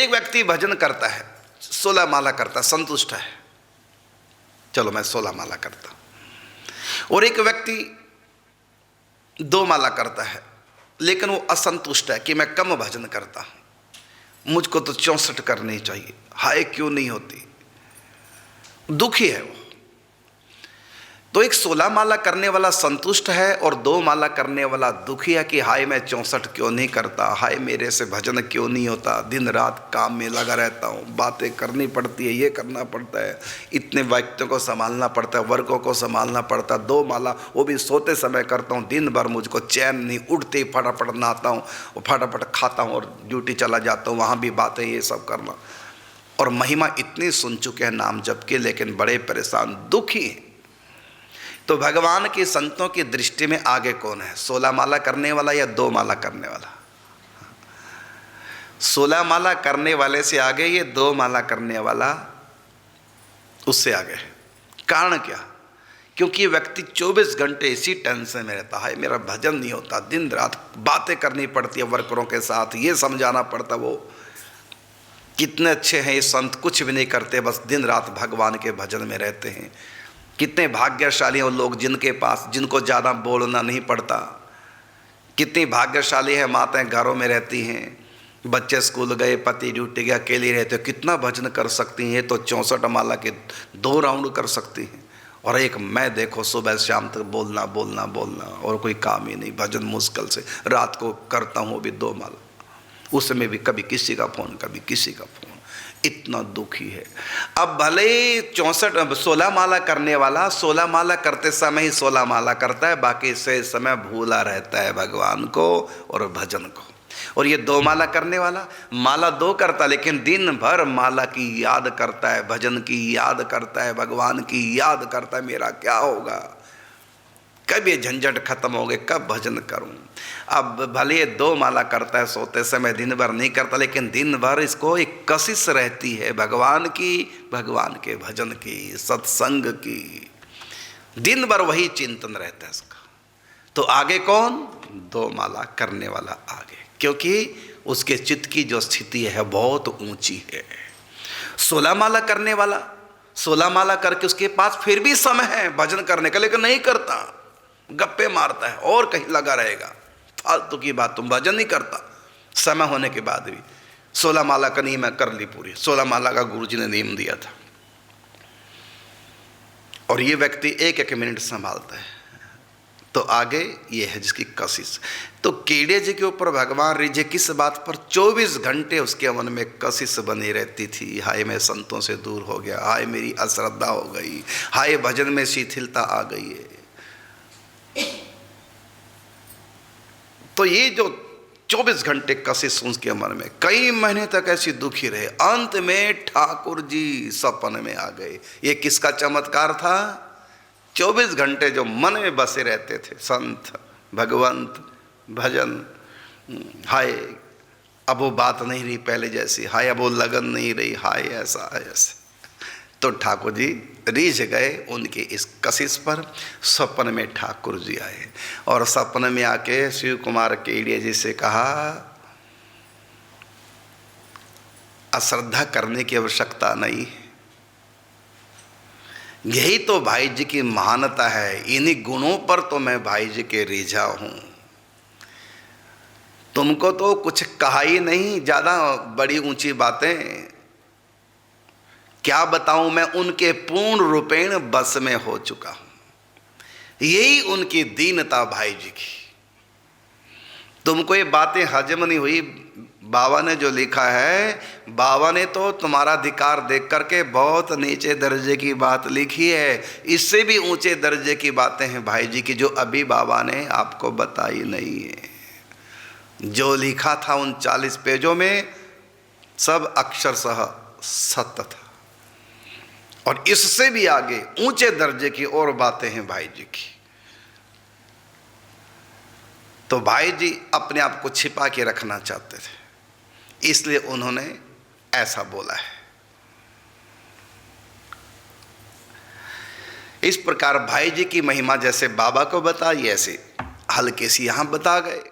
एक व्यक्ति भजन करता है, 16 माला करता, संतुष्ट है, चलो मैं 16 माला करता। और एक व्यक्ति 2 माला करता है, लेकिन वो असंतुष्ट है कि मैं कम भजन करता हूं, मुझको तो 64 करनी चाहिए, हाय क्यों नहीं होती, दुखी है वो। तो एक 16 माला करने वाला संतुष्ट है और 2 माला करने वाला दुखी है कि हाय मैं 64 क्यों नहीं करता, हाय मेरे से भजन क्यों नहीं होता, दिन रात काम में लगा रहता हूँ, बातें करनी पड़ती है, ये करना पड़ता है, इतने व्यक्तियों को संभालना पड़ता है, वर्गों को संभालना पड़ता है, 2 माला वो भी सोते समय करता हूँ, दिन भर मुझको चैन नहीं, उठते ही फटाफट नहाता हूँ और फटाफट खाता हूँ और ड्यूटी चला जाता हूँ, वहाँ भी बातें ये सब करना। और महिमा इतनी सुन चुके हैं नाम जप के, लेकिन बड़े परेशान दुखी हैं। तो भगवान के संतों की दृष्टि में आगे कौन है, 16 माला करने वाला या 2 माला करने वाला? 16 माला करने वाले से आगे ये 2 माला करने वाला उससे आगे है। कारण क्या? क्योंकि व्यक्ति 24 घंटे इसी टेंशन में रहता है, मेरा भजन नहीं होता, दिन रात बातें करनी पड़ती है वर्करों के साथ, ये समझाना पड़ता वो कितने अच्छे हैं ये संत, कुछ भी नहीं करते, बस दिन रात भगवान के भजन में रहते हैं। कितने भाग्यशाली हैं लोग जिनके पास, जिनको ज़्यादा बोलना नहीं पड़ता। कितनी भाग्यशाली है माताएं घरों में रहती हैं, बच्चे स्कूल गए, पति ड्यूटी गया, अकेली रहते हो, कितना भजन कर सकती हैं। तो 64 माला के 2 राउंड कर सकती हैं। और एक मैं देखो सुबह शाम तक बोलना बोलना बोलना और कोई काम ही नहीं, भजन मुश्किल से रात को करता हूँ भी 2 माला, उसमें भी कभी किसी का फ़ोन कभी किसी का फ़ोन, इतना दुखी है। अब भले 16 माला करने वाला 16 माला करते समय ही 16 माला करता है, बाकी से समय भूला रहता है भगवान को और भजन को। और ये 2 माला करने वाला माला 2 करता, लेकिन दिन भर माला की याद करता है, भजन की याद करता है, भगवान की याद करता है, मेरा क्या होगा, कब ये झंझट खत्म हो गए, कब भजन करूं। अब भले 2 माला करता है, सोते समय दिन भर नहीं करता, लेकिन दिन भर इसको एक कशिश रहती है भगवान की, भगवान के भजन की, सत्संग की, दिन भर वही चिंतन रहता है इसका। तो आगे कौन? 2 माला करने वाला आगे, क्योंकि उसके चित्त की जो स्थिति है बहुत ऊंची है। 16 माला करने वाला 16 माला करके उसके पास फिर भी समय है भजन करने का, लेकिन नहीं करता, गप्पे मारता है और कहीं लगा रहेगा, फालतू की बात, तुम भजन नहीं करता। समय होने के बाद भी 16 माला का नियम कर ली पूरी, 16 माला का गुरुजी ने नियम दिया था। और ये व्यक्ति 1-1 मिनट संभालता है। तो आगे ये है जिसकी कशिश। तो कीड़े जी के ऊपर भगवान रिझे किस बात पर? 24 घंटे उसके मन में कशिश बनी रहती थी, हाय मैं संतों से दूर हो गया, हाय मेरी अश्रद्धा हो गई, हाय भजन में शिथिलता आ गई है। तो ये जो 24 घंटे कशिश उसके मन में कई महीने तक ऐसी दुखी रहे। अंत में ठाकुर जी सपन में आ गए। ये किसका चमत्कार था? 24 घंटे जो मन में बसे रहते थे संत, भगवंत, भजन, हाय अब वो बात नहीं रही पहले जैसी, हाय अब वो लगन नहीं रही, हाय ऐसा ऐसे। तो ठाकुर जी रीझ गए उनकी इस कशिश पर। सपन में ठाकुर जी आए और सपन में आके शिव कुमार केड़िया जी से कहा, अश्रद्धा करने की आवश्यकता नहीं, यही तो भाई जी की महानता है, इन्हीं गुणों पर तो मैं भाई जी के रीझा हूं। तुमको तो कुछ कहा ही नहीं, ज्यादा बड़ी ऊंची बातें क्या बताऊं, मैं उनके पूर्ण रूपेण बस में हो चुका हूं। यही उनकी दीनता भाई जी की। तुमको ये बातें हजम नहीं हुई। बाबा ने जो लिखा है, बाबा ने तो तुम्हारा अधिकार देख करके बहुत नीचे दर्जे की बात लिखी है, इससे भी ऊंचे दर्जे की बातें हैं भाई जी की, जो अभी बाबा ने आपको बताई नहीं है। जो लिखा था उन 40 पेजों में सब अक्षरशः सत्य था, और इससे भी आगे ऊंचे दर्जे की और बातें हैं भाई जी की। तो भाई जी अपने आप को छिपा के रखना चाहते थे, इसलिए उन्होंने ऐसा बोला है। इस प्रकार भाई जी की महिमा जैसे बाबा को बताई, ऐसे हल्के सी यहां बता गए।